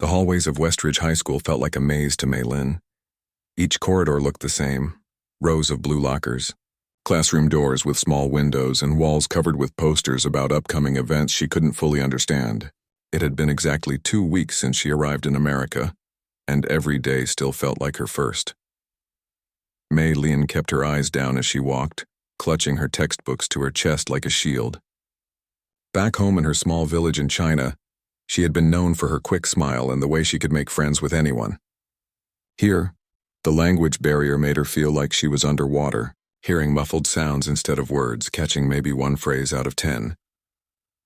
The hallways of Westridge High School felt like a maze to Mei Lin. Each corridor looked the same, rows of blue lockers, classroom doors with small windows, and walls covered with posters about upcoming events she couldn't fully understand. It had been exactly 2 weeks since she arrived in America, and every day still felt like her first. Mei Lin kept her eyes down as she walked, clutching her textbooks to her chest like a shield. Back home in her small village in China, she had been known for her quick smile and the way she could make friends with anyone. Here, the language barrier made her feel like she was underwater, hearing muffled sounds instead of words, catching maybe one phrase out of 10.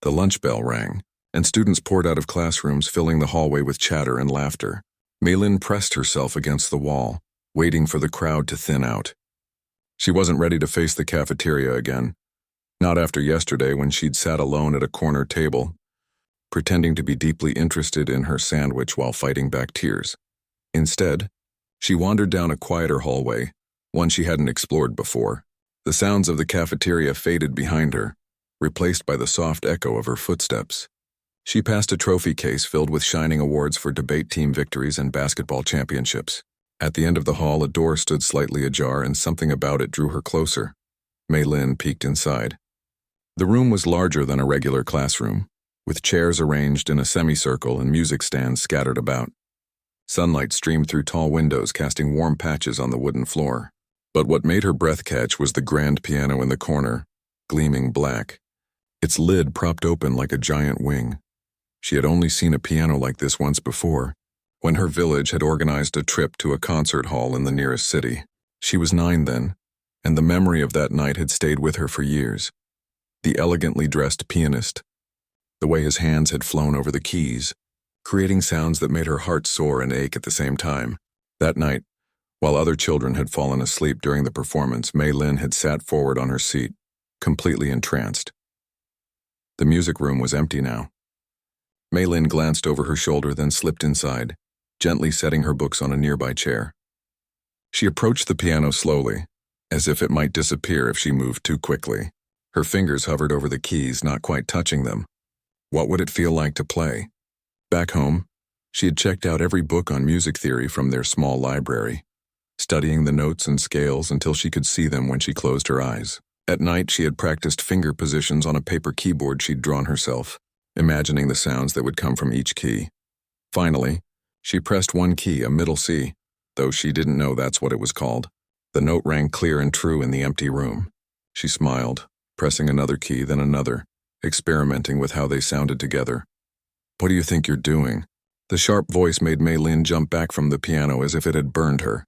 The lunch bell rang, and students poured out of classrooms, filling the hallway with chatter and laughter. Mei Lin pressed herself against the wall, waiting for the crowd to thin out. She wasn't ready to face the cafeteria again, not after yesterday when she'd sat alone at a corner table, pretending to be deeply interested in her sandwich while fighting back tears. Instead, she wandered down a quieter hallway, one she hadn't explored before. The sounds of the cafeteria faded behind her, replaced by the soft echo of her footsteps. She passed a trophy case filled with shining awards for debate team victories and basketball championships. At the end of the hall, a door stood slightly ajar, and something about it drew her closer. Mei Lin peeked inside. The room was larger than a regular classroom, with chairs arranged in a semicircle and music stands scattered about. Sunlight streamed through tall windows, casting warm patches on the wooden floor. But what made her breath catch was the grand piano in the corner, gleaming black, its lid propped open like a giant wing. She had only seen a piano like this once before, when her village had organized a trip to a concert hall in the nearest city. She was 9 then, and the memory of that night had stayed with her for years. The elegantly dressed pianist, the way his hands had flown over the keys, creating sounds that made her heart soar and ache at the same time. That night, while other children had fallen asleep during the performance, Mei Lin had sat forward on her seat, completely entranced. The music room was empty now. Mei Lin glanced over her shoulder, then slipped inside, gently setting her books on a nearby chair. She approached the piano slowly, as if it might disappear if she moved too quickly. Her fingers hovered over the keys, not quite touching them. What would it feel like to play? Back home, she had checked out every book on music theory from their small library, studying the notes and scales until she could see them when she closed her eyes. At night, she had practiced finger positions on a paper keyboard she'd drawn herself, imagining the sounds that would come from each key. Finally, she pressed one key, a middle C, though she didn't know that's what it was called. The note rang clear and true in the empty room. She smiled, pressing another key, then another, experimenting with how they sounded together. "What do you think you're doing?" The sharp voice made Mei Lin jump back from the piano as if it had burned her.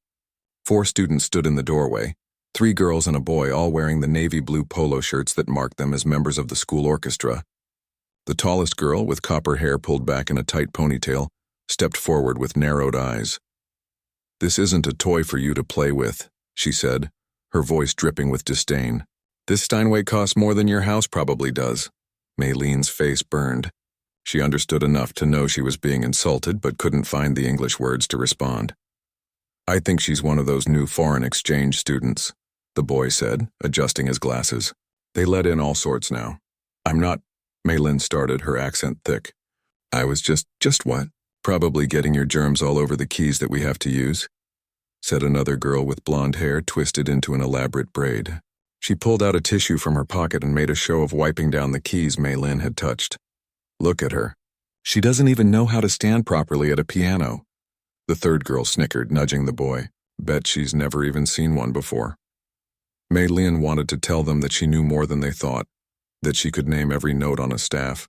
4 students stood in the doorway, 3 girls and a boy, all wearing the navy blue polo shirts that marked them as members of the school orchestra. The tallest girl, with copper hair pulled back in a tight ponytail, stepped forward with narrowed eyes. "This isn't a toy for you to play with," she said, her voice dripping with disdain. "This Steinway costs more than your house probably does." Mei Lin's face burned. She understood enough to know she was being insulted, but couldn't find the English words to respond. "I think she's one of those new foreign exchange students," the boy said, adjusting his glasses. "They let in all sorts now." "I'm not," Mei Lin started, her accent thick. "I was just what? Probably getting your germs all over the keys that we have to use," said another girl with blonde hair twisted into an elaborate braid. She pulled out a tissue from her pocket and made a show of wiping down the keys Mei Lin had touched. "Look at her. She doesn't even know how to stand properly at a piano." The third girl snickered, nudging the boy. "Bet she's never even seen one before." Mei Lin wanted to tell them that she knew more than they thought, that she could name every note on a staff,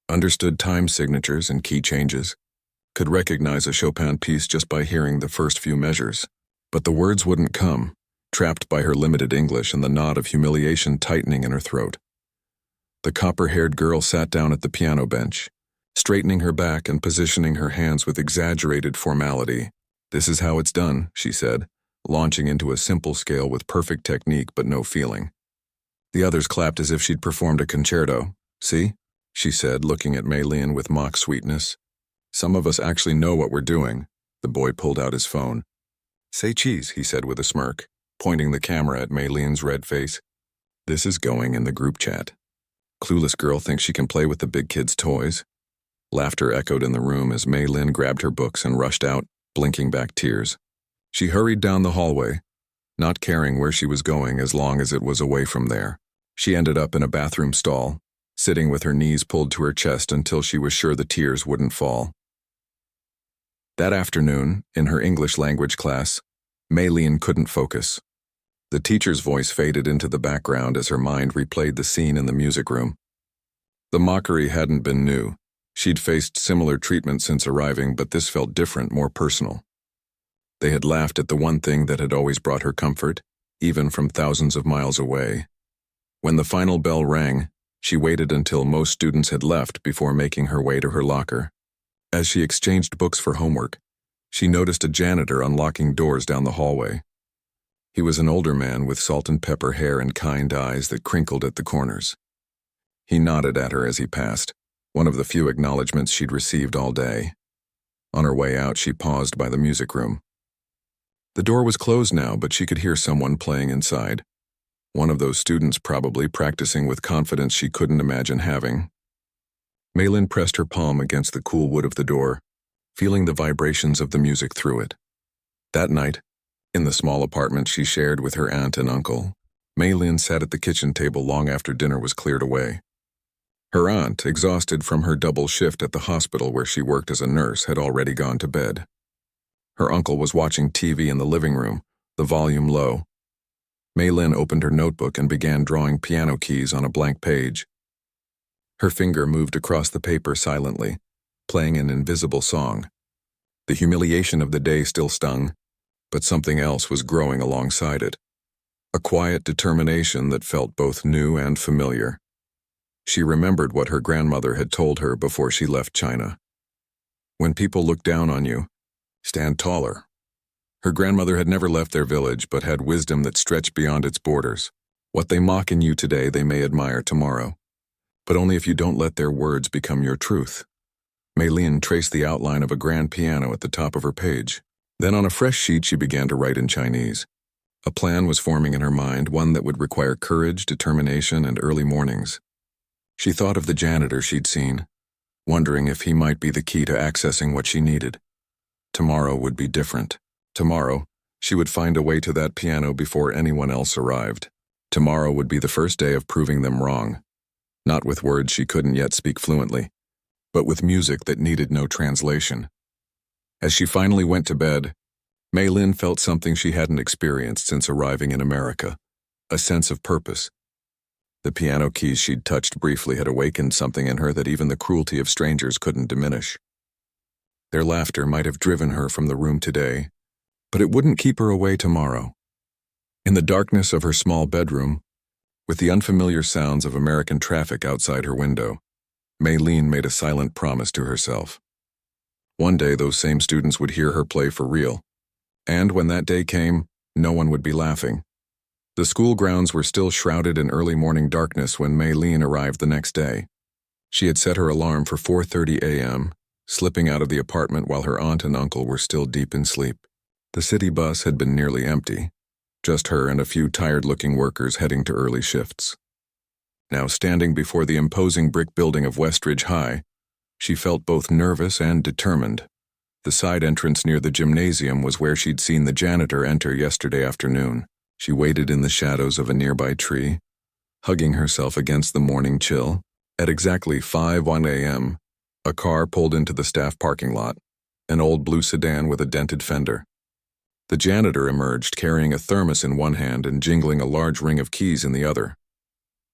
understood time signatures and key changes, could recognize a Chopin piece just by hearing the first few measures. But the words wouldn't come, trapped by her limited English and the knot of humiliation tightening in her throat. The copper-haired girl sat down at the piano bench, straightening her back and positioning her hands with exaggerated formality. "This is how it's done," she said, launching into a simple scale with perfect technique but no feeling. The others clapped as if she'd performed a concerto. "See?" she said, looking at Mei Lin with mock sweetness. "Some of us actually know what we're doing." The boy pulled out his phone. "Say cheese," he said with a smirk, pointing the camera at Mei Lin's red face. "This is going in the group chat. Clueless girl thinks she can play with the big kids' toys." Laughter echoed in the room as Mei Lin grabbed her books and rushed out, blinking back tears. She hurried down the hallway, not caring where she was going as long as it was away from there. She ended up in a bathroom stall, sitting with her knees pulled to her chest until she was sure the tears wouldn't fall. That afternoon, in her English language class, Mei Lin couldn't focus. The teacher's voice faded into the background as her mind replayed the scene in the music room. The mockery hadn't been new. She'd faced similar treatment since arriving, but this felt different, more personal. They had laughed at the one thing that had always brought her comfort, even from thousands of miles away. When the final bell rang, she waited until most students had left before making her way to her locker. As she exchanged books for homework, she noticed a janitor unlocking doors down the hallway. He was an older man with salt and pepper hair and kind eyes that crinkled at the corners. He nodded at her as he passed, one of the few acknowledgments she'd received all day. On her way out, she paused by the music room. The door was closed now, but she could hear someone playing inside. One of those students probably practicing with confidence she couldn't imagine having. Mei Lin pressed her palm against the cool wood of the door, feeling the vibrations of the music through it. That night, in the small apartment she shared with her aunt and uncle, Mei Lin sat at the kitchen table long after dinner was cleared away. Her aunt, exhausted from her double shift at the hospital where she worked as a nurse, had already gone to bed. Her uncle was watching TV in the living room, the volume low. Mei Lin opened her notebook and began drawing piano keys on a blank page. Her finger moved across the paper silently, playing an invisible song. The humiliation of the day still stung, but something else was growing alongside it. A quiet determination that felt both new and familiar. She remembered what her grandmother had told her before she left China. When people look down on you, stand taller. Her grandmother had never left their village but had wisdom that stretched beyond its borders. What they mock in you today they may admire tomorrow, but only if you don't let their words become your truth. Mei Lin traced the outline of a grand piano at the top of her page. Then on a fresh sheet she began to write in Chinese. A plan was forming in her mind, one that would require courage, determination, and early mornings. She thought of the janitor she'd seen, wondering if he might be the key to accessing what she needed. Tomorrow would be different. Tomorrow, she would find a way to that piano before anyone else arrived. Tomorrow would be the first day of proving them wrong. Not with words she couldn't yet speak fluently, but with music that needed no translation. As she finally went to bed, Mei Lin felt something she hadn't experienced since arriving in America, a sense of purpose. The piano keys she'd touched briefly had awakened something in her that even the cruelty of strangers couldn't diminish. Their laughter might have driven her from the room today, but it wouldn't keep her away tomorrow. In the darkness of her small bedroom, with the unfamiliar sounds of American traffic outside her window, Mei Lin made a silent promise to herself. One day those same students would hear her play for real, and when that day came, no one would be laughing. The school grounds were still shrouded in early morning darkness when Mei Lin arrived the next day. She had set her alarm for 4:30 a.m., slipping out of the apartment while her aunt and uncle were still deep in sleep. The city bus had been nearly empty, just her and a few tired-looking workers heading to early shifts. Now standing before the imposing brick building of Westridge High, she felt both nervous and determined. The side entrance near the gymnasium was where she'd seen the janitor enter yesterday afternoon. She waited in the shadows of a nearby tree, hugging herself against the morning chill. At exactly 5:01 a.m., a car pulled into the staff parking lot, an old blue sedan with a dented fender. The janitor emerged carrying a thermos in one hand and jingling a large ring of keys in the other.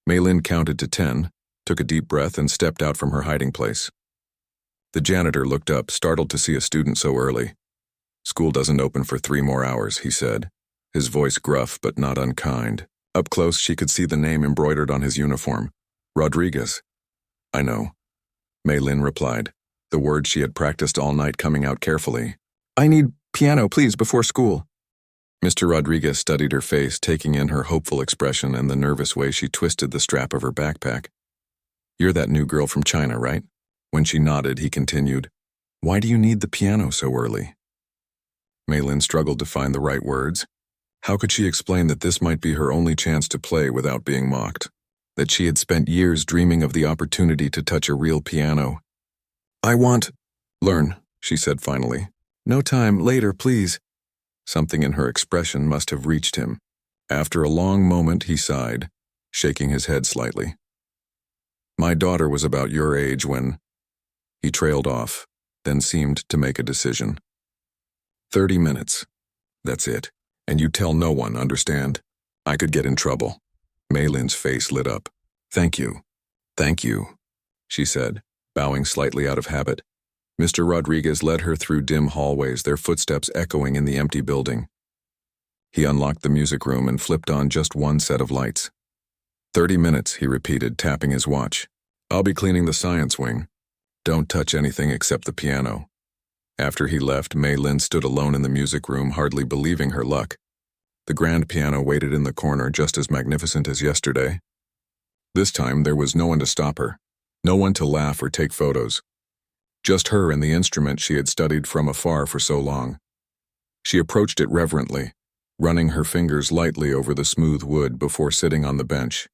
Mei Lin counted to 10, took a deep breath, and stepped out from her hiding place. The janitor looked up, startled to see a student so early. "School doesn't open for 3 more hours," he said, his voice gruff but not unkind. Up close, she could see the name embroidered on his uniform. "Rodriguez." "I know," Mei Lin replied, the words she had practiced all night coming out carefully. "I need piano, please, before school." Mr. Rodriguez studied her face, taking in her hopeful expression and the nervous way she twisted the strap of her backpack. "You're that new girl from China, right?" When she nodded, he continued, "Why do you need the piano so early?" Mei Lin struggled to find the right words. How could she explain that this might be her only chance to play without being mocked? That she had spent years dreaming of the opportunity to touch a real piano? I want... Learn, she said finally. No time, later, please. Something in her expression must have reached him. After a long moment, he sighed, shaking his head slightly. My daughter was about your age when... He trailed off, then seemed to make a decision. 30 minutes. That's it. And you tell no one, understand? I could get in trouble. Maylin's face lit up. Thank you. Thank you, she said, bowing slightly out of habit. Mr. Rodriguez led her through dim hallways, their footsteps echoing in the empty building. He unlocked the music room and flipped on just one set of lights. 30 minutes, he repeated, tapping his watch. I'll be cleaning the science wing. Don't touch anything except the piano. After he left, Maylin stood alone in the music room, hardly believing her luck. The grand piano waited in the corner, just as magnificent as yesterday. This time, there was no one to stop her, no one to laugh or take photos. Just her and the instrument she had studied from afar for so long. She approached it reverently, running her fingers lightly over the smooth wood before sitting on the bench.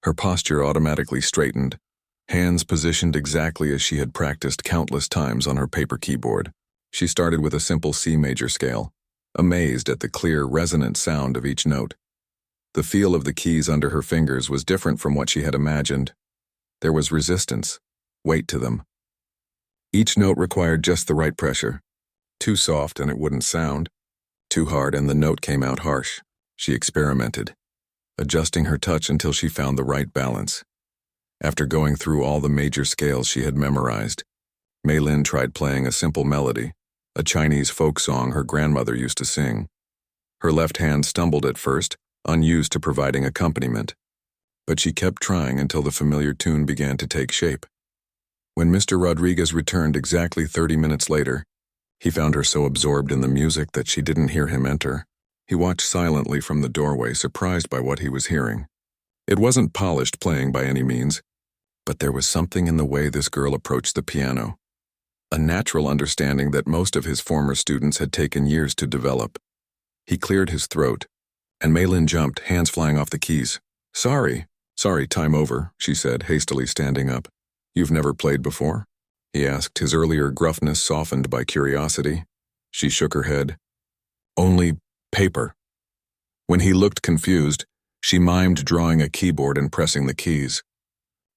Her posture automatically straightened, hands positioned exactly as she had practiced countless times on her paper keyboard. She started with a simple C major scale, amazed at the clear, resonant sound of each note. The feel of the keys under her fingers was different from what she had imagined. There was resistance, weight to them. Each note required just the right pressure. Too soft and it wouldn't sound. Too hard and the note came out harsh. She experimented, adjusting her touch until she found the right balance. After going through all the major scales she had memorized, Maylin tried playing a simple melody, a Chinese folk song her grandmother used to sing. Her left hand stumbled at first, unused to providing accompaniment, but she kept trying until the familiar tune began to take shape. When Mr. Rodriguez returned exactly 30 minutes later, he found her so absorbed in the music that she didn't hear him enter. He watched silently from the doorway, surprised by what he was hearing. It wasn't polished playing by any means, but there was something in the way this girl approached the piano. A natural understanding that most of his former students had taken years to develop. He cleared his throat, and Maylin jumped, hands flying off the keys. Sorry, time over, she said, hastily standing up. You've never played before? He asked, his earlier gruffness softened by curiosity. She shook her head. Only paper. When he looked confused, she mimed drawing a keyboard and pressing the keys.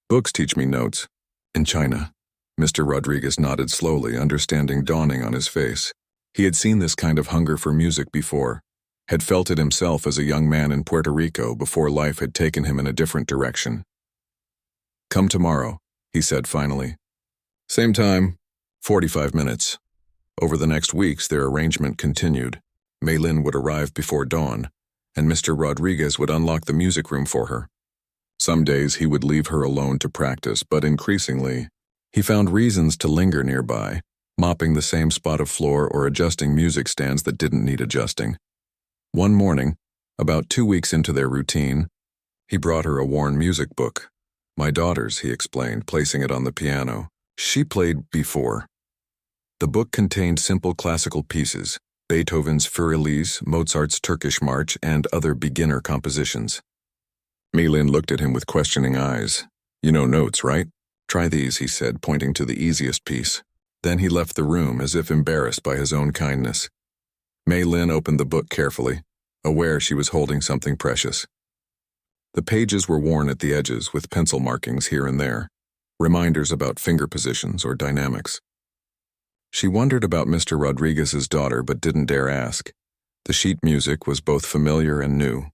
Books teach me notes. In China. Mr. Rodriguez nodded slowly, understanding dawning on his face. He had seen this kind of hunger for music before, had felt it himself as a young man in Puerto Rico before life had taken him in a different direction. Come tomorrow, he said finally. Same time, 45 minutes. Over the next weeks, their arrangement continued. Maylin would arrive before dawn, and Mr. Rodriguez would unlock the music room for her. Some days he would leave her alone to practice, but increasingly, he found reasons to linger nearby, mopping the same spot of floor or adjusting music stands that didn't need adjusting. One morning, about 2 weeks into their routine, he brought her a worn music book. My daughter's, he explained, placing it on the piano. She played before. The book contained simple classical pieces, Beethoven's Für Elise, Mozart's Turkish March, and other beginner compositions. Maylin looked at him with questioning eyes. You know notes, right? Try these, he said, pointing to the easiest piece. Then he left the room as if embarrassed by his own kindness. Maylin opened the book carefully, aware she was holding something precious. The pages were worn at the edges with pencil markings here and there, reminders about finger positions or dynamics. She wondered about Mr. Rodriguez's daughter but didn't dare ask. The sheet music was both familiar and new.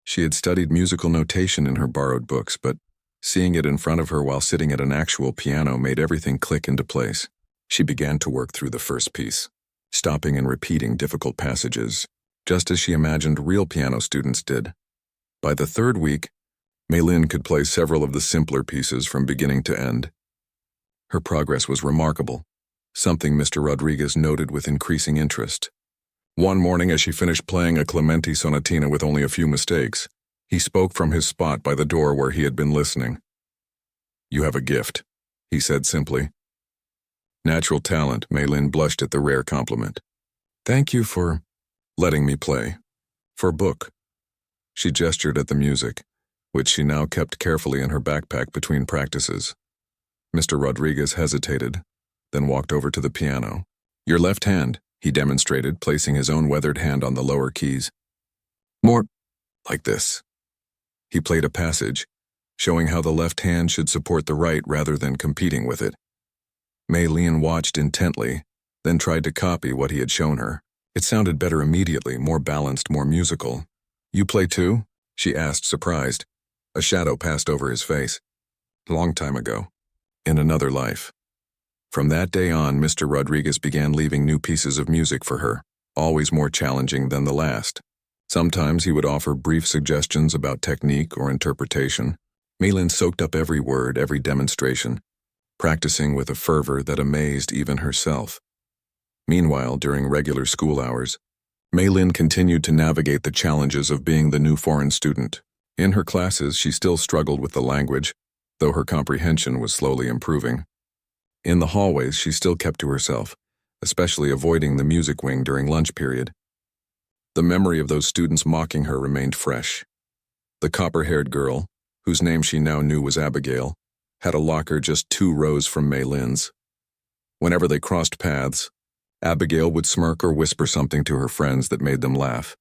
She had studied musical notation in her borrowed books, but seeing it in front of her while sitting at an actual piano made everything click into place. She began to work through the first piece, stopping and repeating difficult passages, just as she imagined real piano students did. By the third week, Maylin could play several of the simpler pieces from beginning to end. Her progress was remarkable, something Mr. Rodriguez noted with increasing interest. One morning, as she finished playing a Clementi sonatina with only a few mistakes, he spoke from his spot by the door where he had been listening. You have a gift, he said simply. Natural talent, Maylin blushed at the rare compliment. Thank you for letting me play. For book. She gestured at the music, which she now kept carefully in her backpack between practices. Mr. Rodriguez hesitated, then walked over to the piano. Your left hand, he demonstrated, placing his own weathered hand on the lower keys. More like this. He played a passage, showing how the left hand should support the right rather than competing with it. Maylene watched intently, then tried to copy what he had shown her. It sounded better immediately, more balanced, more musical. You play too? She asked, surprised. A shadow passed over his face. Long time ago. In another life. From that day on, Mr. Rodriguez began leaving new pieces of music for her, always more challenging than the last. Sometimes he would offer brief suggestions about technique or interpretation. Maylene soaked up every word, every demonstration, practicing with a fervor that amazed even herself. Meanwhile, during regular school hours, Maylene continued to navigate the challenges of being the new foreign student. In her classes, she still struggled with the language, though her comprehension was slowly improving. In the hallways, she still kept to herself, especially avoiding the music wing during lunch period. The memory of those students mocking her remained fresh. The copper-haired girl, whose name she now knew was Abigail, had a locker just 2 rows from Maylene's. Whenever they crossed paths, Abigail would smirk or whisper something to her friends that made them laugh.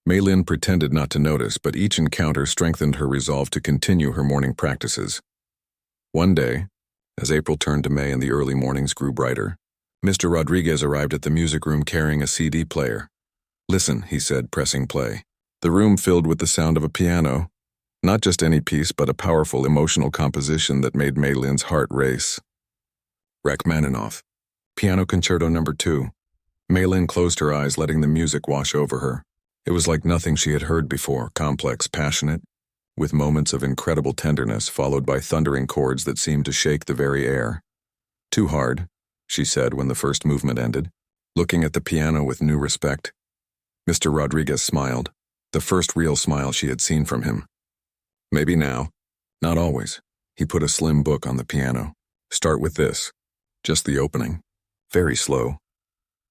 Maylene pretended not to notice, but each encounter strengthened her resolve to continue her morning practices. One day, as April turned to May and the early mornings grew brighter, Mr. Rodriguez arrived at the music room carrying a CD player. Listen, he said, pressing play. The room filled with the sound of a piano. Not just any piece, but a powerful emotional composition that made Maylene's heart race. Rachmaninoff, Piano Concerto No. 2. Maylene closed her eyes, letting the music wash over her. It was like nothing she had heard before, complex, passionate, with moments of incredible tenderness followed by thundering chords that seemed to shake the very air. Too hard, she said when the first movement ended, looking at the piano with new respect. Mr. Rodriguez smiled, the first real smile she had seen from him. Maybe now, not always. He put a slim book on the piano. Start with this. Just the opening. Very slow.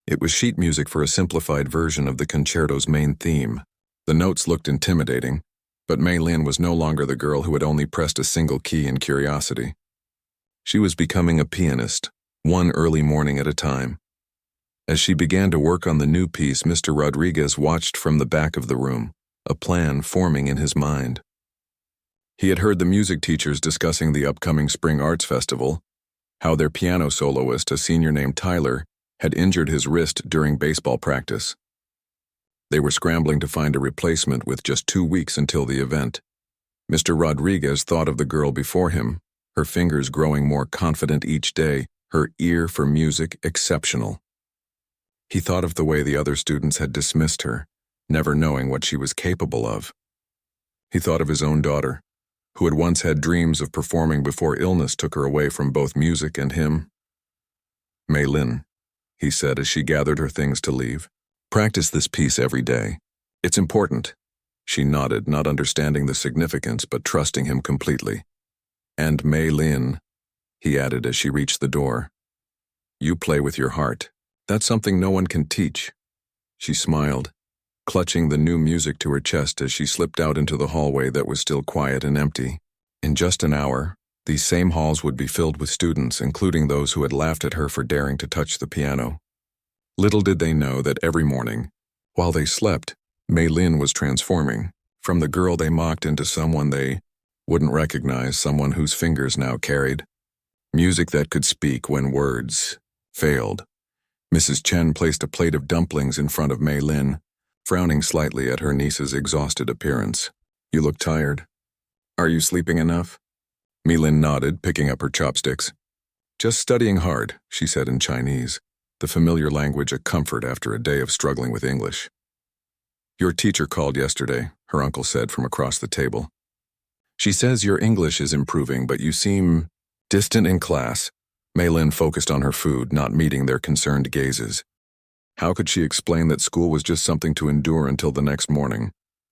It was sheet music for a simplified version of the concerto's main theme. The notes looked intimidating, but Maylene was no longer the girl who had only pressed a single key in curiosity. She was becoming a pianist, one early morning at a time. As she began to work on the new piece, Mr. Rodriguez watched from the back of the room, a plan forming in his mind. He had heard the music teachers discussing the upcoming Spring Arts Festival, how their piano soloist, a senior named Tyler, had injured his wrist during baseball practice. They were scrambling to find a replacement with just 2 weeks until the event. Mr. Rodriguez thought of the girl before him, her fingers growing more confident each day, her ear for music exceptional. He thought of the way the other students had dismissed her, never knowing what she was capable of. He thought of his own daughter, who had once had dreams of performing before illness took her away from both music and him. Maylene, he said as she gathered her things to leave, practice this piece every day. It's important. She nodded, not understanding the significance but trusting him completely. And Maylene, he added as she reached the door, you play with your heart. That's something no one can teach. She smiled, clutching the new music to her chest as she slipped out into the hallway that was still quiet and empty. In just an hour, these same halls would be filled with students, including those who had laughed at her for daring to touch the piano. Little did they know that every morning, while they slept, Maylene was transforming, from the girl they mocked into someone they wouldn't recognize, someone whose fingers now carried music that could speak when words failed. Mrs. Chen placed a plate of dumplings in front of Maylene, frowning slightly at her niece's exhausted appearance. You look tired. Are you sleeping enough? Maylene nodded, picking up her chopsticks. Just studying hard, she said in Chinese, the familiar language a comfort after a day of struggling with English. Your teacher called yesterday, her uncle said from across the table. She says your English is improving, but you seem distant in class. Maylene focused on her food, not meeting their concerned gazes. How could she explain that school was just something to endure until the next morning,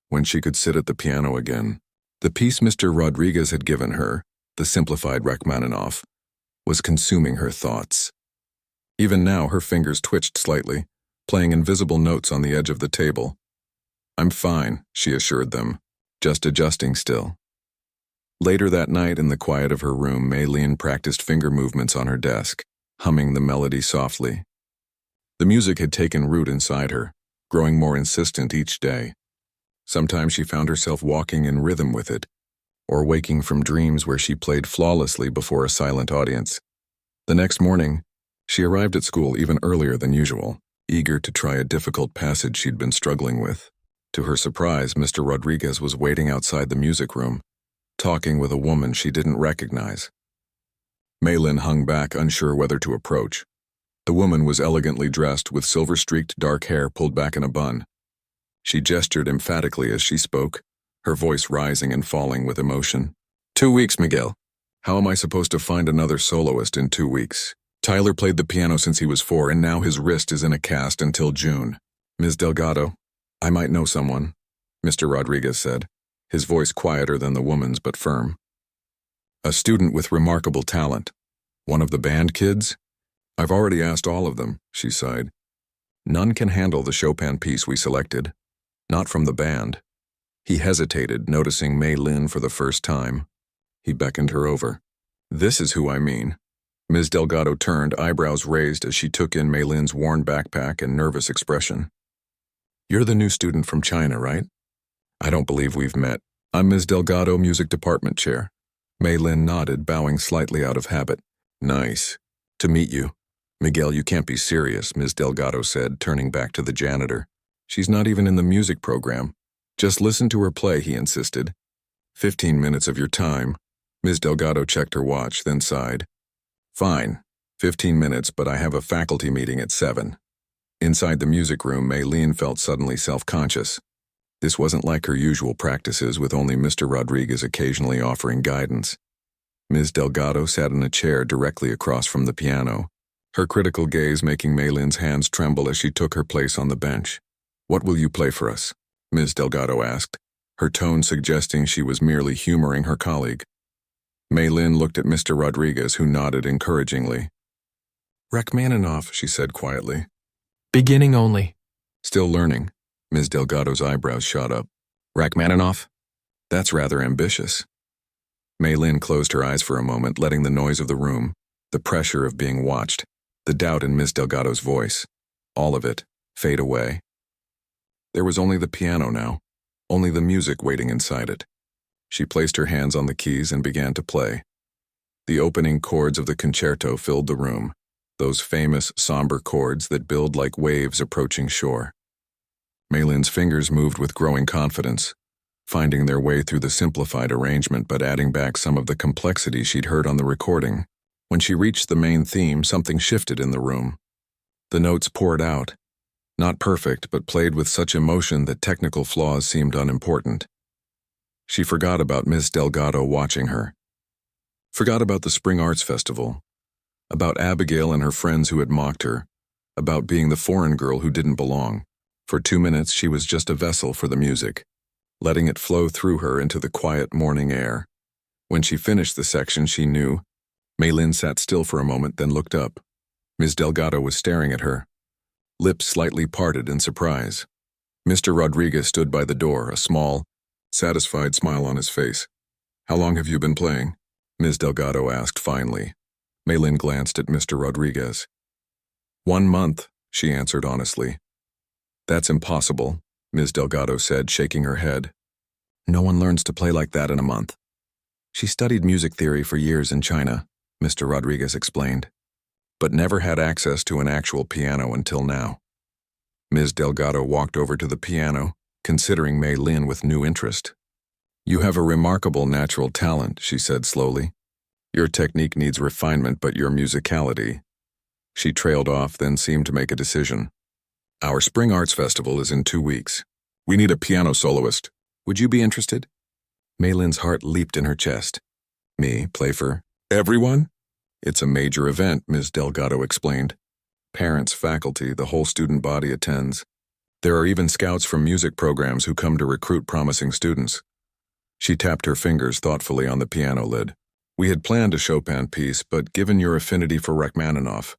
when she could sit at the piano again? The piece Mr. Rodriguez had given her, the simplified Rachmaninoff, was consuming her thoughts. Even now, her fingers twitched slightly, playing invisible notes on the edge of the table. I'm fine, she assured them, just adjusting still. Later that night, in the quiet of her room, Maylene practiced finger movements on her desk, humming the melody softly. The music had taken root inside her, growing more insistent each day. Sometimes she found herself walking in rhythm with it, or waking from dreams where she played flawlessly before a silent audience. The next morning, she arrived at school even earlier than usual, eager to try a difficult passage she'd been struggling with. To her surprise, Mr. Rodriguez was waiting outside the music room, talking with a woman she didn't recognize. Maylin hung back, unsure whether to approach. The woman was elegantly dressed with silver-streaked dark hair pulled back in a bun. She gestured emphatically as she spoke, her voice rising and falling with emotion. 2 weeks, Miguel. How am I supposed to find another soloist in 2 weeks? Tyler played the piano since he was 4, and now his wrist is in a cast until June. Ms. Delgado, I might know someone, Mr. Rodriguez said, his voice quieter than the woman's but firm. A student with remarkable talent. One of the band kids? I've already asked all of them, she sighed. None can handle the Chopin piece we selected. Not from the band. He hesitated, noticing Maylin for the first time. He beckoned her over. This is who I mean. Ms. Delgado turned, eyebrows raised as she took in Maylin's worn backpack and nervous expression. You're the new student from China, right? I don't believe we've met. I'm Ms. Delgado, music department chair. Maylin nodded, bowing slightly out of habit. Nice. To meet you. Miguel, you can't be serious, Ms. Delgado said, turning back to the janitor. She's not even in the music program. Just listen to her play, he insisted. 15 minutes of your time. Ms. Delgado checked her watch, then sighed. Fine. 15 minutes, but I have a faculty meeting at 7. Inside the music room, Maylene felt suddenly self-conscious. This wasn't like her usual practices, with only Mr. Rodriguez occasionally offering guidance. Ms. Delgado sat in a chair directly across from the piano, her critical gaze making Maylin's hands tremble as she took her place on the bench. What will you play for us? Ms. Delgado asked, her tone suggesting she was merely humoring her colleague. Maylin looked at Mr. Rodriguez, who nodded encouragingly. Rachmaninoff, she said quietly. Beginning only. Still learning. Ms. Delgado's eyebrows shot up. Rachmaninoff? That's rather ambitious. Maylin closed her eyes for a moment, letting the noise of the room, the pressure of being watched, the doubt in Ms. Delgado's voice, all of it, fade away. There was only the piano now, only the music waiting inside it. She placed her hands on the keys and began to play. The opening chords of the concerto filled the room, those famous, somber chords that build like waves approaching shore. Maylin's fingers moved with growing confidence, finding their way through the simplified arrangement but adding back some of the complexity she'd heard on the recording. When she reached the main theme, something shifted in the room. The notes poured out, not perfect, but played with such emotion that technical flaws seemed unimportant. She forgot about Ms. Delgado watching her. Forgot about the Spring Arts Festival. About Abigail and her friends who had mocked her. About being the foreign girl who didn't belong. For 2 minutes, she was just a vessel for the music, letting it flow through her into the quiet morning air. When she finished the section, she knew. Maylin sat still for a moment, then looked up. Ms. Delgado was staring at her, lips slightly parted in surprise. Mr. Rodriguez stood by the door, a small, satisfied smile on his face. How long have you been playing? Ms. Delgado asked finally. Maylin glanced at Mr. Rodriguez. 1 month, she answered honestly. That's impossible, Ms. Delgado said, shaking her head. No one learns to play like that in a month. She studied music theory for years in China, Mr. Rodriguez explained, but never had access to an actual piano until now. Ms. Delgado walked over to the piano, considering Maylin with new interest. You have a remarkable natural talent, she said slowly. Your technique needs refinement, but your musicality. She trailed off, then seemed to make a decision. Our Spring Arts Festival is in 2 weeks. We need a piano soloist. Would you be interested? Maylin's heart leaped in her chest. Me, play for everyone? It's a major event, Ms. Delgado explained. Parents, faculty, the whole student body attends. There are even scouts from music programs who come to recruit promising students. She tapped her fingers thoughtfully on the piano lid. We had planned a Chopin piece, but given your affinity for Rachmaninoff,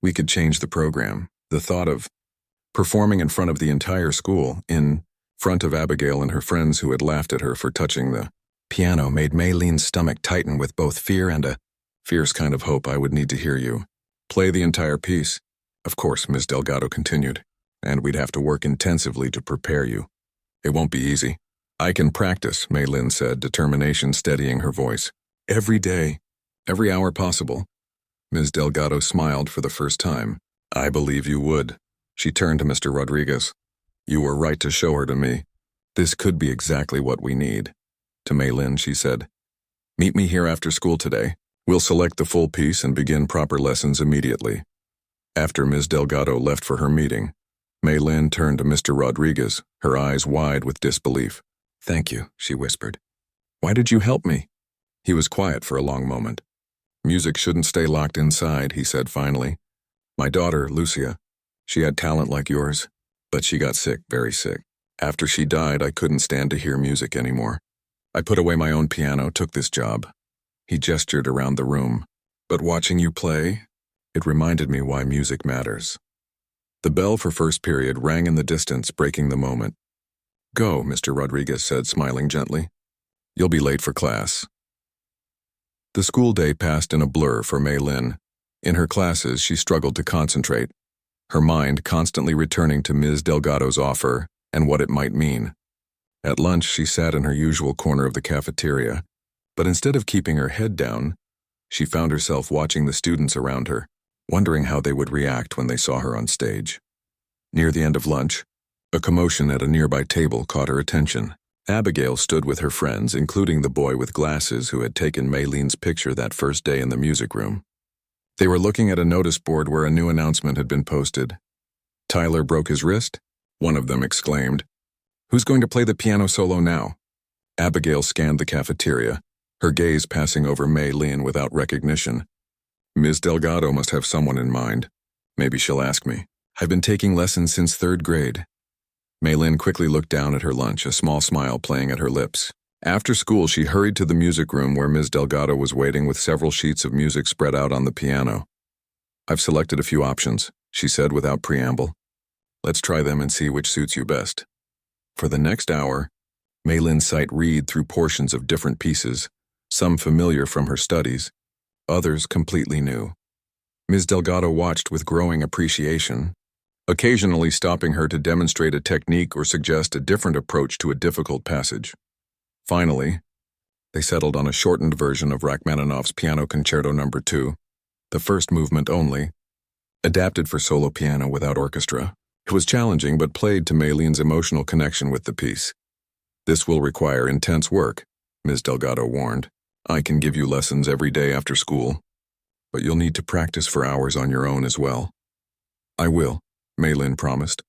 we could change the program. The thought of performing in front of the entire school, in front of Abigail and her friends who had laughed at her for touching the piano made Maylene's stomach tighten with both fear and a fierce kind of hope I would need to hear you. Play the entire piece. Of course, Ms. Delgado continued, and we'd have to work intensively to prepare you. It won't be easy. I can practice, Maylin said, determination steadying her voice. Every day, every hour possible. Ms. Delgado smiled for the first time. I believe you would. She turned to Mr. Rodriguez. You were right to show her to me. This could be exactly what we need. To Maylin, she said, meet me here after school today. We'll select the full piece and begin proper lessons immediately. After Ms. Delgado left for her meeting, Maylin turned to Mr. Rodriguez, her eyes wide with disbelief. Thank you, she whispered. Why did you help me? He was quiet for a long moment. Music shouldn't stay locked inside, he said finally. My daughter, Lucia, she had talent like yours, but she got sick, very sick. After she died, I couldn't stand to hear music anymore. I put away my own piano, took this job. He gestured around the room. But watching you play, it reminded me why music matters. The bell for first period rang in the distance, breaking the moment. Go, Mr. Rodriguez said, smiling gently. You'll be late for class. The school day passed in a blur for Maylin. In her classes, she struggled to concentrate, her mind constantly returning to Ms. Delgado's offer and what it might mean. At lunch, she sat in her usual corner of the cafeteria, but instead of keeping her head down, she found herself watching the students around her, wondering how they would react when they saw her on stage. Near the end of lunch, a commotion at a nearby table caught her attention. Abigail stood with her friends, including the boy with glasses who had taken Maylene's picture that first day in the music room. They were looking at a notice board where a new announcement had been posted. Tyler broke his wrist? One of them exclaimed. Who's going to play the piano solo now? Abigail scanned the cafeteria, her gaze passing over Maylene without recognition. Ms. Delgado must have someone in mind. Maybe she'll ask me. I've been taking lessons since 3rd grade. Maylin quickly looked down at her lunch, a small smile playing at her lips. After school, she hurried to the music room where Ms. Delgado was waiting with several sheets of music spread out on the piano. I've selected a few options, she said without preamble. Let's try them and see which suits you best. For the next hour, Maylin's sight read through portions of different pieces, some familiar from her studies, others completely new. Ms. Delgado watched with growing appreciation, occasionally stopping her to demonstrate a technique or suggest a different approach to a difficult passage. Finally, they settled on a shortened version of Rachmaninoff's Piano Concerto No. 2, the first movement only, adapted for solo piano without orchestra. It was challenging but played to Maylene's emotional connection with the piece. This will require intense work, Ms. Delgado warned. I can give you lessons every day after school, but you'll need to practice for hours on your own as well. I will, Maylin promised,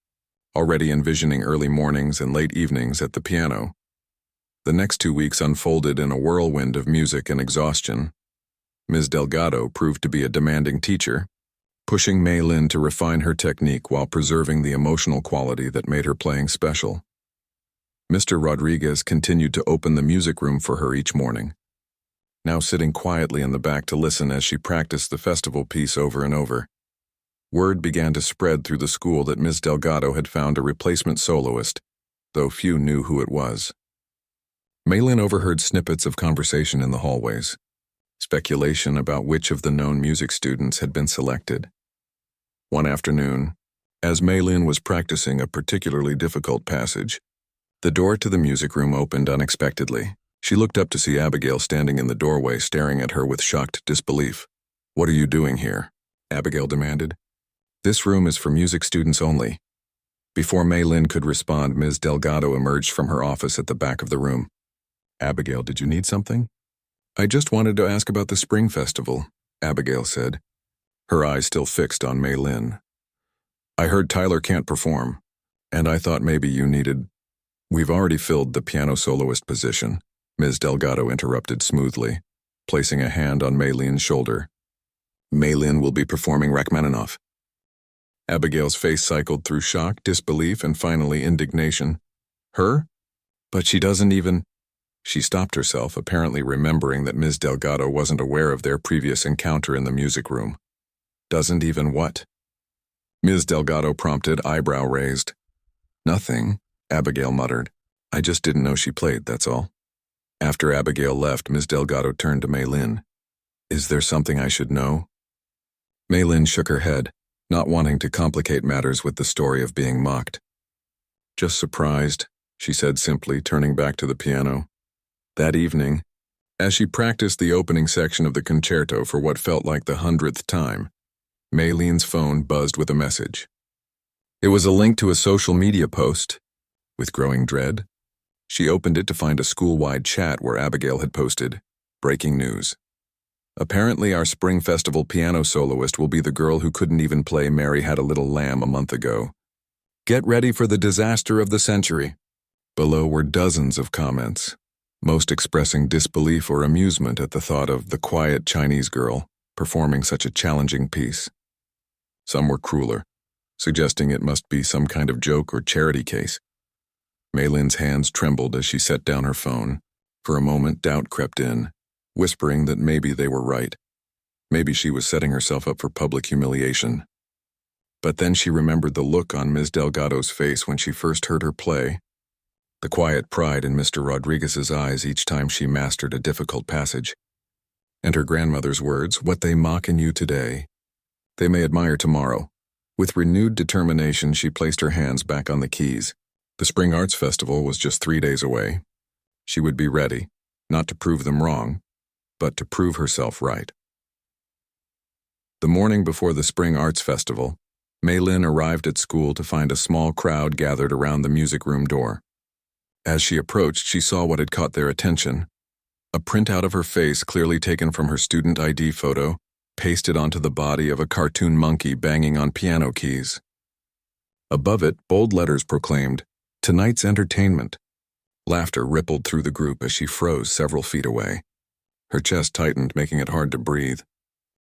already envisioning early mornings and late evenings at the piano. The next 2 weeks unfolded in a whirlwind of music and exhaustion. Ms. Delgado proved to be a demanding teacher, pushing Maylin to refine her technique while preserving the emotional quality that made her playing special. Mr. Rodriguez continued to open the music room for her each morning, now sitting quietly in the back to listen as she practiced the festival piece over and over. Word began to spread through the school that Ms. Delgado had found a replacement soloist, though few knew who it was. Maylin overheard snippets of conversation in the hallways, speculation about which of the known music students had been selected. One afternoon, as Maylin was practicing a particularly difficult passage, the door to the music room opened unexpectedly. She looked up to see Abigail standing in the doorway staring at her with shocked disbelief. What are you doing here? Abigail demanded. This room is for music students only. Before Maylin could respond, Ms. Delgado emerged from her office at the back of the room. Abigail, did you need something? I just wanted to ask about the spring festival, Abigail said, her eyes still fixed on Maylin. I heard Tyler can't perform, and I thought maybe you needed... We've already filled the piano soloist position, Ms. Delgado interrupted smoothly, placing a hand on Maylin's shoulder. Maylin will be performing Rachmaninoff. Abigail's face cycled through shock, disbelief, and finally indignation. Her? But she doesn't even... She stopped herself, apparently remembering that Ms. Delgado wasn't aware of their previous encounter in the music room. Doesn't even what? Ms. Delgado prompted, eyebrow raised. Nothing, Abigail muttered. I just didn't know she played, that's all. After Abigail left, Ms. Delgado turned to Maylin. Is there something I should know? Maylin shook her head, not wanting to complicate matters with the story of being mocked. Just surprised, she said simply, turning back to the piano. That evening, as she practiced the opening section of the concerto for what felt like the 100th time, Maylin's phone buzzed with a message. It was a link to a social media post. With growing dread, she opened it to find a school-wide chat where Abigail had posted, "Breaking news. Apparently our spring festival piano soloist will be the girl who couldn't even play Mary Had a Little Lamb a month ago. Get ready for the disaster of the century." Below were dozens of comments, most expressing disbelief or amusement at the thought of the quiet Chinese girl performing such a challenging piece. Some were crueler, suggesting it must be some kind of joke or charity case. Maylin's hands trembled as she set down her phone. For a moment, doubt crept in, whispering that maybe they were right. Maybe she was setting herself up for public humiliation. But then she remembered the look on Ms. Delgado's face when she first heard her play, the quiet pride in Mr. Rodriguez's eyes each time she mastered a difficult passage, and her grandmother's words, "What they mock in you today, they may admire tomorrow." With renewed determination, she placed her hands back on the keys. The Spring Arts Festival was just 3 days away. She would be ready, not to prove them wrong, but to prove herself right. The morning before the Spring Arts Festival, Maylin arrived at school to find a small crowd gathered around the music room door. As she approached, she saw what had caught their attention: a printout of her face clearly taken from her student ID photo, pasted onto the body of a cartoon monkey banging on piano keys. Above it, bold letters proclaimed, "Tonight's entertainment." Laughter rippled through the group as she froze several feet away. Her chest tightened, making it hard to breathe.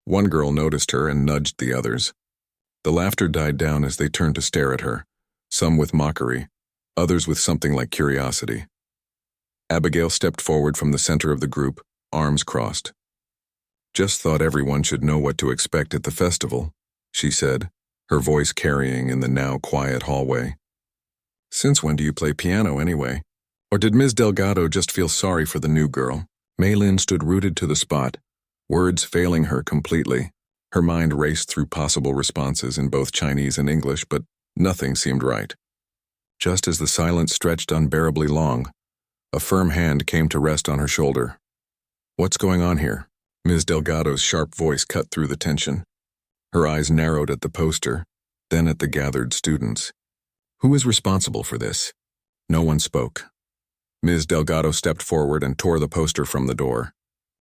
One girl noticed her and nudged the others. The laughter died down as they turned to stare at her, some with mockery, others with something like curiosity. Abigail stepped forward from the center of the group, arms crossed. "Just thought everyone should know what to expect at the festival," she said, her voice carrying in the now quiet hallway. "Since when do you play piano anyway? Or did Ms. Delgado just feel sorry for the new girl?" Maylin stood rooted to the spot, words failing her completely. Her mind raced through possible responses in both Chinese and English, but nothing seemed right. Just as the silence stretched unbearably long, a firm hand came to rest on her shoulder. "What's going on here?" Ms. Delgado's sharp voice cut through the tension. Her eyes narrowed at the poster, then at the gathered students. "Who is responsible for this?" No one spoke. Ms. Delgado stepped forward and tore the poster from the door.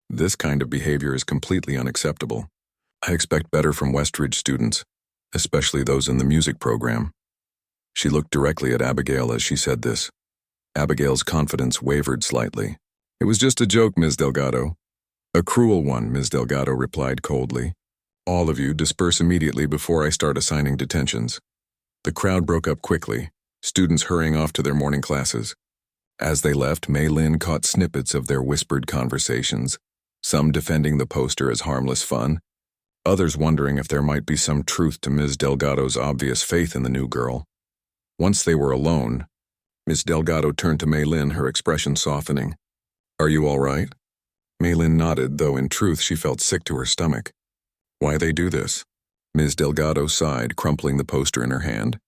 "This kind of behavior is completely unacceptable. I expect better from Westridge students, especially those in the music program." She looked directly at Abigail as she said this. Abigail's confidence wavered slightly. "It was just a joke, Ms. Delgado." "A cruel one," Ms. Delgado replied coldly. "All of you disperse immediately before I start assigning detentions." The crowd broke up quickly, students hurrying off to their morning classes. As they left, Maylin caught snippets of their whispered conversations, some defending the poster as harmless fun, others wondering if there might be some truth to Ms. Delgado's obvious faith in the new girl. Once they were alone, Ms. Delgado turned to Maylin, her expression softening. "Are you all right?" Maylin nodded, though in truth she felt sick to her stomach. "Why they do this?" Ms. Delgado sighed, crumpling the poster in her hand.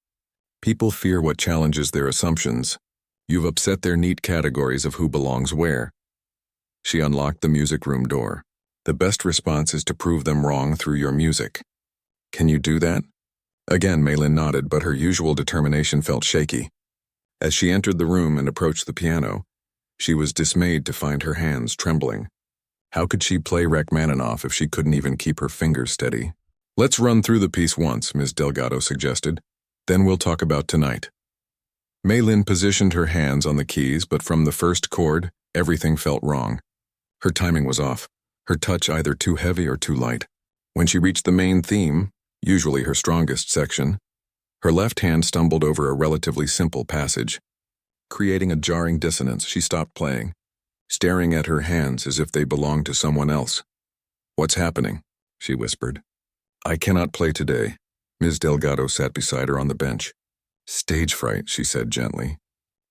"People fear what challenges their assumptions. You've upset their neat categories of who belongs where." She unlocked the music room door. "The best response is to prove them wrong through your music. Can you do that?" Again, Maylin nodded, but her usual determination felt shaky. As she entered the room and approached the piano, she was dismayed to find her hands trembling. How could she play Rachmaninoff if she couldn't even keep her fingers steady? "Let's run through the piece once," Ms. Delgado suggested. "Then we'll talk about tonight." Maylin positioned her hands on the keys, but from the first chord, everything felt wrong. Her timing was off, her touch either too heavy or too light. When she reached the main theme, usually her strongest section, her left hand stumbled over a relatively simple passage. Creating a jarring dissonance, she stopped playing, staring at her hands as if they belonged to someone else. "What's happening?" she whispered. "I cannot play today." Ms. Delgado sat beside her on the bench. "Stage fright," she said gently.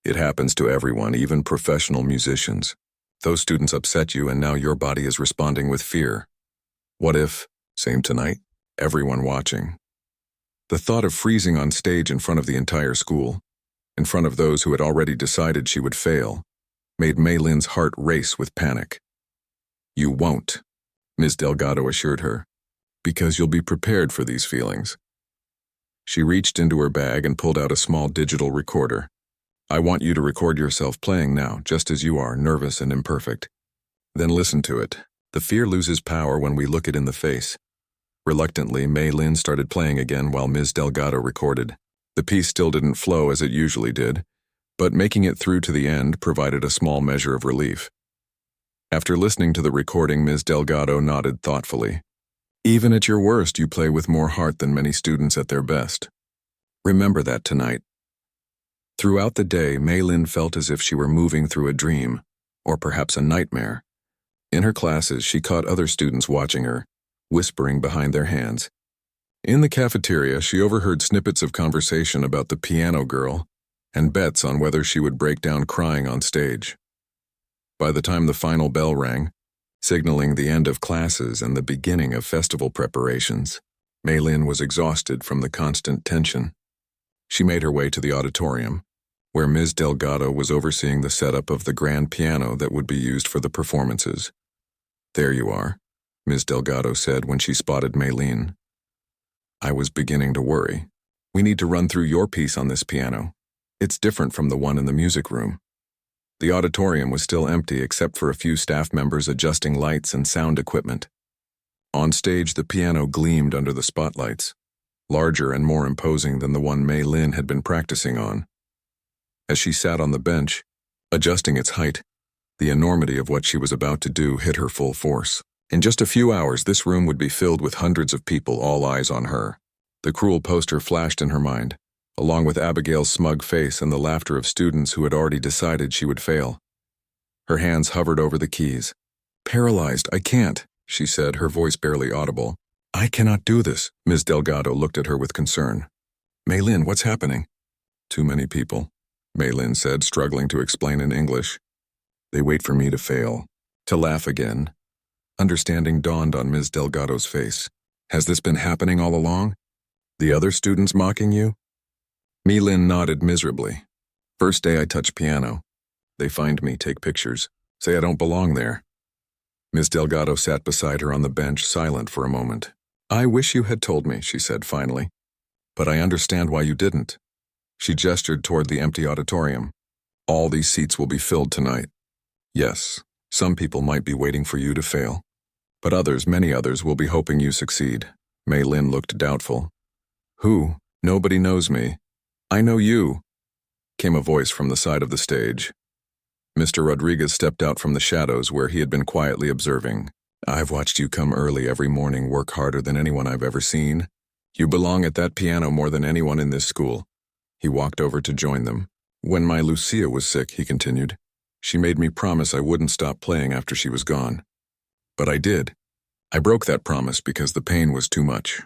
"It happens to everyone, even professional musicians. Those students upset you and now your body is responding with fear. What if, same tonight, everyone watching? The thought of freezing on stage in front of the entire school, in front of those who had already decided she would fail, made Mei Lin's heart race with panic. You won't, Ms. Delgado assured her, because you'll be prepared for these feelings. She reached into her bag and pulled out a small digital recorder. I want you to record yourself playing now, just as you are, nervous and imperfect. Then listen to it. The fear loses power when we look it in the face. Reluctantly, Mei Lin started playing again while Ms. Delgado recorded. The piece still didn't flow as it usually did, but making it through to the end provided a small measure of relief. After listening to the recording, Ms. Delgado nodded thoughtfully. Even at your worst, you play with more heart than many students at their best. Remember that tonight. Throughout the day, Mei Lin felt as if she were moving through a dream, or perhaps a nightmare. In her classes, she caught other students watching her, whispering behind their hands. In the cafeteria, she overheard snippets of conversation about the piano girl and bets on whether she would break down crying on stage. By the time the final bell rang, signaling the end of classes and the beginning of festival preparations, Mei Lin was exhausted from the constant tension. She made her way to the auditorium, where Ms. Delgado was overseeing the setup of the grand piano that would be used for the performances. There you are, Ms. Delgado said when she spotted Mei Lin. I was beginning to worry. We need to run through your piece on this piano. It's different from the one in the music room. The auditorium was still empty except for a few staff members adjusting lights and sound equipment. On stage, the piano gleamed under the spotlights, larger and more imposing than the one Mei Lin had been practicing on. As she sat on the bench, adjusting its height, the enormity of what she was about to do hit her full force. In just a few hours, this room would be filled with hundreds of people, all eyes on her. The cruel poster flashed in her mind, along with Abigail's smug face and the laughter of students who had already decided she would fail. Her hands hovered over the keys. Paralyzed, I can't, she said, her voice barely audible. I cannot do this. Ms. Delgado looked at her with concern. Mei Lin, what's happening? Too many people, Mei Lin said, struggling to explain in English. They wait for me to fail, to laugh again. Understanding dawned on Ms. Delgado's face. Has this been happening all along? The other students mocking you? Mei Lin nodded miserably. First day I touch piano. They find me, take pictures, say I don't belong there. Ms. Delgado sat beside her on the bench, silent for a moment. I wish you had told me, she said finally. But I understand why you didn't. She gestured toward the empty auditorium. All these seats will be filled tonight. Yes, some people might be waiting for you to fail. But others, many others, will be hoping you succeed. Mei Lin looked doubtful. Who? Nobody knows me. I know you, came a voice from the side of the stage. Mr. Rodriguez stepped out from the shadows where he had been quietly observing. I've watched you come early every morning, work harder than anyone I've ever seen. You belong at that piano more than anyone in this school. He walked over to join them. When my Lucia was sick, he continued, she made me promise I wouldn't stop playing after she was gone. But I did. I broke that promise because the pain was too much.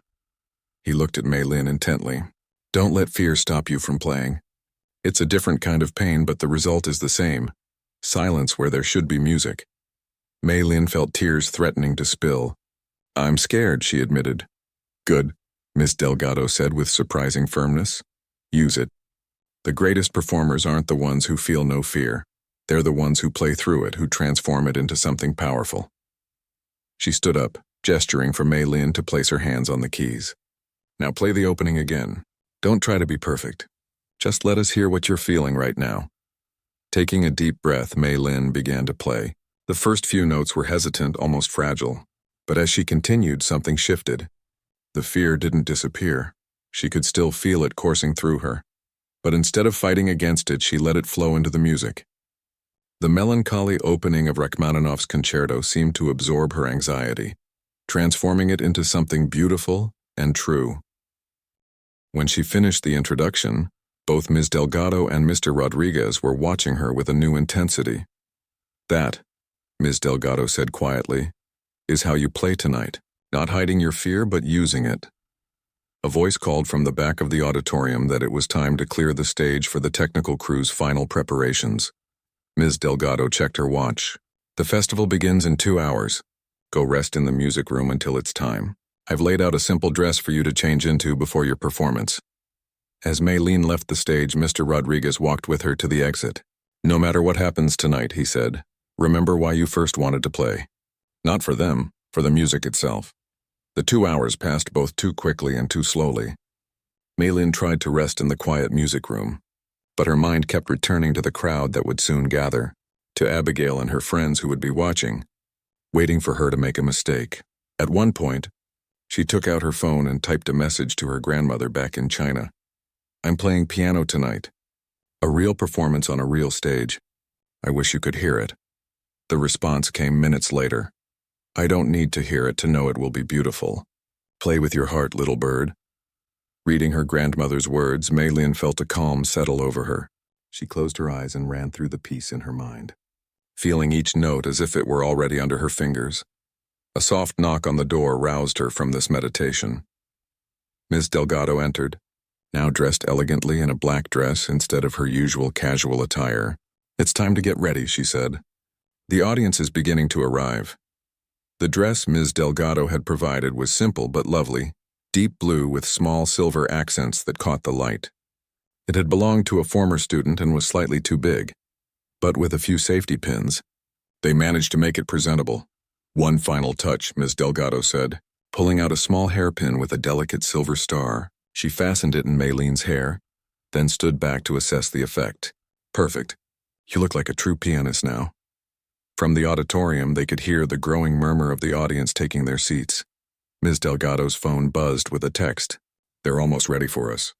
He looked at Mei Lin intently. Don't let fear stop you from playing. It's a different kind of pain, but the result is the same. Silence where there should be music. Mei Lin felt tears threatening to spill. I'm scared, she admitted. Good, Miss Delgado said with surprising firmness. Use it. The greatest performers aren't the ones who feel no fear. They're the ones who play through it, who transform it into something powerful. She stood up, gesturing for Mei Lin to place her hands on the keys. Now play the opening again. Don't try to be perfect. Just let us hear what you're feeling right now. Taking a deep breath, Mei Lin began to play. The first few notes were hesitant, almost fragile. But as she continued, something shifted. The fear didn't disappear. She could still feel it coursing through her. But instead of fighting against it, she let it flow into the music. The melancholy opening of Rachmaninoff's concerto seemed to absorb her anxiety, transforming it into something beautiful and true. When she finished the introduction, both Ms. Delgado and Mr. Rodriguez were watching her with a new intensity. That, Ms. Delgado said quietly, is how you play tonight, not hiding your fear but using it. A voice called from the back of the auditorium that it was time to clear the stage for the technical crew's final preparations. Ms. Delgado checked her watch. The festival begins in 2 hours. Go rest in the music room until it's time. I've laid out a simple dress for you to change into before your performance." As Maylene left the stage, Mr. Rodriguez walked with her to the exit. "No matter what happens tonight," he said, "remember why you first wanted to play. Not for them, for the music itself." The 2 hours passed both too quickly and too slowly. Maylene tried to rest in the quiet music room, but her mind kept returning to the crowd that would soon gather, to Abigail and her friends who would be watching, waiting for her to make a mistake. At one point, she took out her phone and typed a message to her grandmother back in China. "I'm playing piano tonight. A real performance on a real stage. I wish you could hear it." The response came minutes later. "I don't need to hear it to know it will be beautiful. Play with your heart, little bird." Reading her grandmother's words, Maylene felt a calm settle over her. She closed her eyes and ran through the piece in her mind, feeling each note as if it were already under her fingers. A soft knock on the door roused her from this meditation. Miss Delgado entered, now dressed elegantly in a black dress instead of her usual casual attire. "It's time to get ready," she said. "The audience is beginning to arrive." The dress Ms. Delgado had provided was simple but lovely, deep blue with small silver accents that caught the light. It had belonged to a former student and was slightly too big, but with a few safety pins, they managed to make it presentable. "One final touch," Ms. Delgado said, pulling out a small hairpin with a delicate silver star. She fastened it in Maylene's hair, then stood back to assess the effect. "Perfect. You look like a true pianist now." From the auditorium, they could hear the growing murmur of the audience taking their seats. Ms. Delgado's phone buzzed with a text. "They're almost ready for us.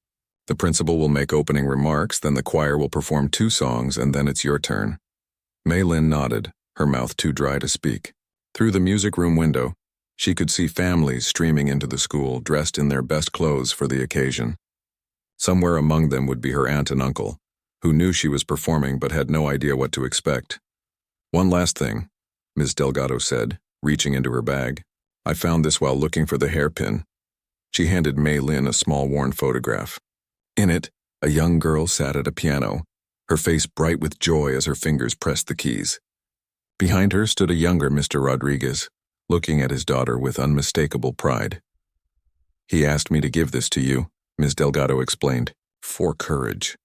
The principal will make opening remarks, then the choir will perform 2 songs, and then it's your turn." Maylene nodded, her mouth too dry to speak. Through the music room window, she could see families streaming into the school, dressed in their best clothes for the occasion. Somewhere among them would be her aunt and uncle, who knew she was performing but had no idea what to expect. "One last thing," Ms. Delgado said, reaching into her bag. "I found this while looking for the hairpin." She handed Maylene a small worn photograph. In it, a young girl sat at a piano, her face bright with joy as her fingers pressed the keys. Behind her stood a younger Mr. Rodriguez, looking at his daughter with unmistakable pride. "He asked me to give this to you," Ms. Delgado explained, "for courage."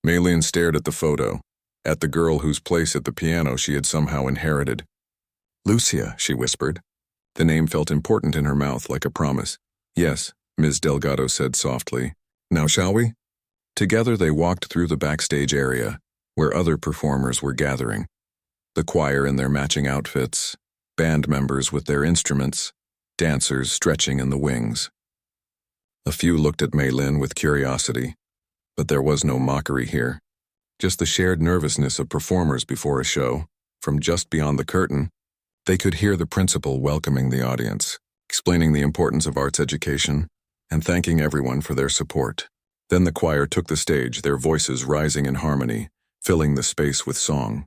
Maylene stared at the photo, at the girl whose place at the piano she had somehow inherited. "Lucia," she whispered. The name felt important in her mouth, like a promise. "Yes," Ms. Delgado said softly. "Now shall we?" Together they walked through the backstage area, where other performers were gathering. The choir in their matching outfits, band members with their instruments, dancers stretching in the wings. A few looked at Maylene with curiosity, but there was no mockery here. Just the shared nervousness of performers before a show. From just beyond the curtain, they could hear the principal welcoming the audience, explaining the importance of arts education, and thanking everyone for their support. Then the choir took the stage, their voices rising in harmony, filling the space with song.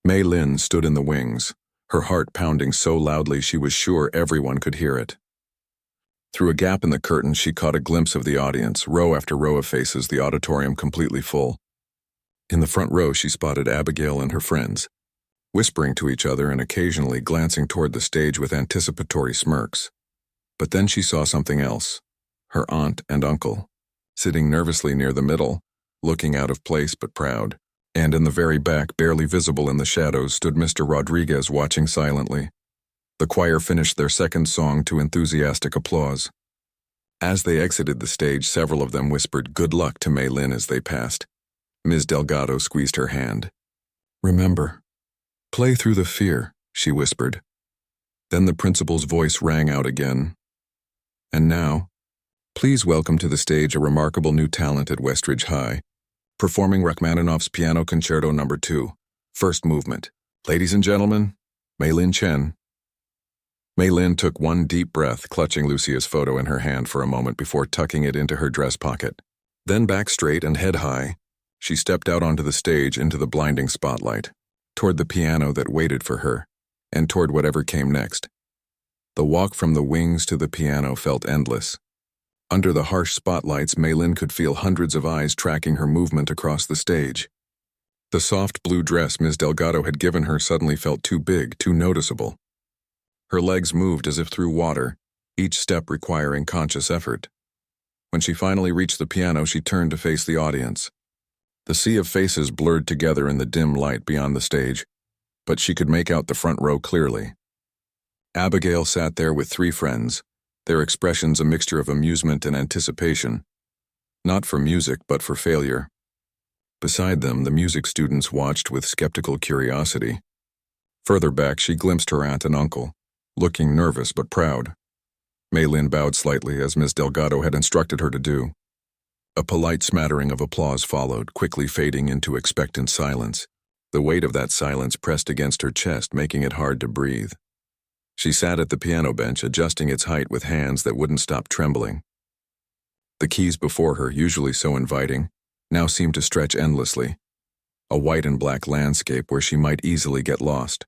Maylene stood in the wings, her heart pounding so loudly she was sure everyone could hear it. Through a gap in the curtain, she caught a glimpse of the audience, row after row of faces, the auditorium completely full. In the front row, she spotted Abigail and her friends, whispering to each other and occasionally glancing toward the stage with anticipatory smirks. But then she saw something else. Her aunt and uncle, sitting nervously near the middle, looking out of place but proud. And in the very back, barely visible in the shadows, stood Mr. Rodriguez watching silently. The choir finished their second song to enthusiastic applause. As they exited the stage, several of them whispered good luck to Maylene as they passed. Ms. Delgado squeezed her hand. "Remember, play through the fear," she whispered. Then the principal's voice rang out again. "And now, please welcome to the stage a remarkable new talent at Westridge High, performing Rachmaninoff's Piano Concerto No. 2, first movement. Ladies and gentlemen, Maylene Chen." Maylene took one deep breath, clutching Lucia's photo in her hand for a moment before tucking it into her dress pocket. Then back straight and head high, she stepped out onto the stage into the blinding spotlight, toward the piano that waited for her, and toward whatever came next. The walk from the wings to the piano felt endless. Under the harsh spotlights, Maylene could feel hundreds of eyes tracking her movement across the stage. The soft blue dress Ms. Delgado had given her suddenly felt too big, too noticeable. Her legs moved as if through water, each step requiring conscious effort. When she finally reached the piano, she turned to face the audience. The sea of faces blurred together in the dim light beyond the stage, but she could make out the front row clearly. Abigail sat there with 3 friends, their expressions a mixture of amusement and anticipation, not for music but for failure. Beside them, the music students watched with skeptical curiosity. Further back, she glimpsed her aunt and uncle, looking nervous but proud. Maylin bowed slightly as Ms. Delgado had instructed her to do. A polite smattering of applause followed, quickly fading into expectant silence. The weight of that silence pressed against her chest, making it hard to breathe. She sat at the piano bench, adjusting its height with hands that wouldn't stop trembling. The keys before her, usually so inviting, now seemed to stretch endlessly, a white and black landscape where she might easily get lost.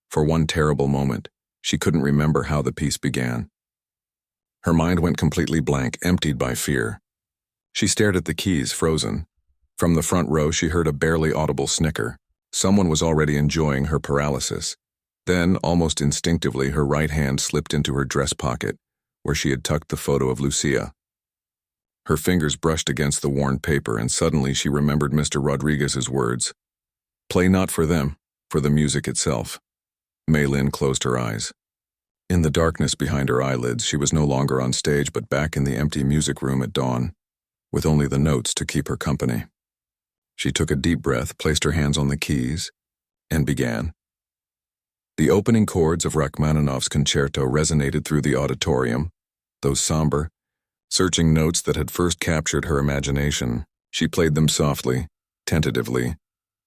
For one terrible moment, she couldn't remember how the piece began. Her mind went completely blank, emptied by fear. She stared at the keys, frozen. From the front row, she heard a barely audible snicker. Someone was already enjoying her paralysis. Then, almost instinctively, her right hand slipped into her dress pocket, where she had tucked the photo of Lucia. Her fingers brushed against the worn paper, and suddenly she remembered Mr. Rodriguez's words. Play not for them, for the music itself. Maylin closed her eyes. In the darkness behind her eyelids, she was no longer on stage but back in the empty music room at dawn, with only the notes to keep her company. She took a deep breath, placed her hands on the keys, and began. The opening chords of Rachmaninoff's concerto resonated through the auditorium, those somber, searching notes that had first captured her imagination. She played them softly, tentatively,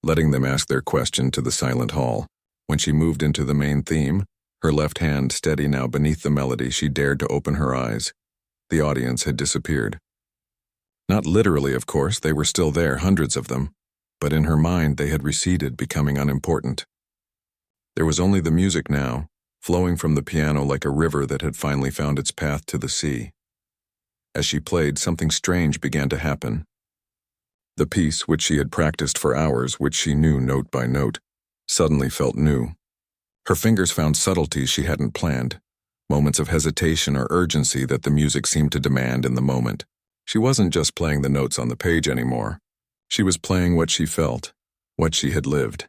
letting them ask their question to the silent hall. When she moved into the main theme, her left hand steady now beneath the melody, she dared to open her eyes. The audience had disappeared. Not literally, of course, they were still there, hundreds of them, but in her mind they had receded, becoming unimportant. There was only the music now, flowing from the piano like a river that had finally found its path to the sea. As she played, something strange began to happen. The piece, which she had practiced for hours, which she knew note by note, suddenly felt new. Her fingers found subtleties she hadn't planned, moments of hesitation or urgency that the music seemed to demand in the moment. She wasn't just playing the notes on the page anymore. She was playing what she felt, what she had lived.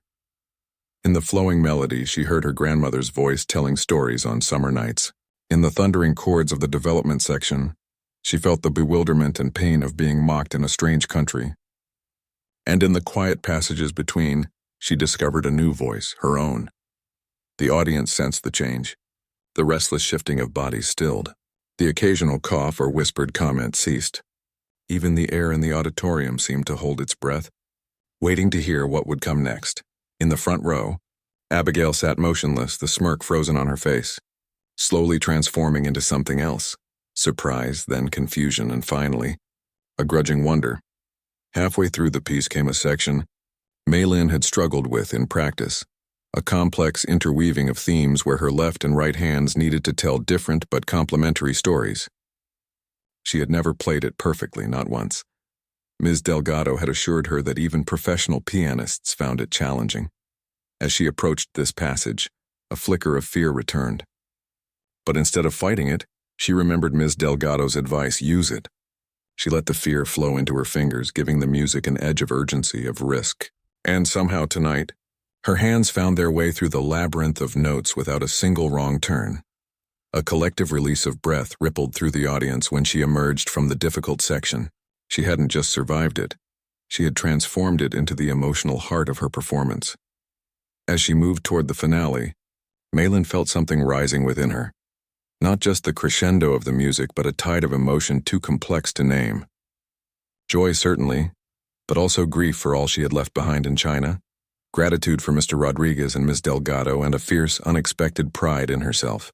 In the flowing melody, she heard her grandmother's voice telling stories on summer nights. In the thundering chords of the development section, she felt the bewilderment and pain of being mocked in a strange country. And in the quiet passages between, she discovered a new voice, her own. The audience sensed the change. The restless shifting of bodies stilled. The occasional cough or whispered comment ceased. Even the air in the auditorium seemed to hold its breath, waiting to hear what would come next. In the front row, Abigail sat motionless, the smirk frozen on her face, slowly transforming into something else. Surprise, then confusion, and finally, a grudging wonder. Halfway through the piece came a section Maylin had struggled with in practice, a complex interweaving of themes where her left and right hands needed to tell different but complementary stories. She had never played it perfectly, not once. Ms. Delgado had assured her that even professional pianists found it challenging. As she approached this passage, a flicker of fear returned. But instead of fighting it, she remembered Ms. Delgado's advice: use it. She let the fear flow into her fingers, giving the music an edge of urgency, of risk. And somehow tonight, her hands found their way through the labyrinth of notes without a single wrong turn. A collective release of breath rippled through the audience when she emerged from the difficult section. She hadn't just survived it. She had transformed it into the emotional heart of her performance. As she moved toward the finale, Maylin felt something rising within her. Not just the crescendo of the music, but a tide of emotion too complex to name. Joy, certainly, but also grief for all she had left behind in China, gratitude for Mr. Rodriguez and Ms. Delgado, and a fierce, unexpected pride in herself.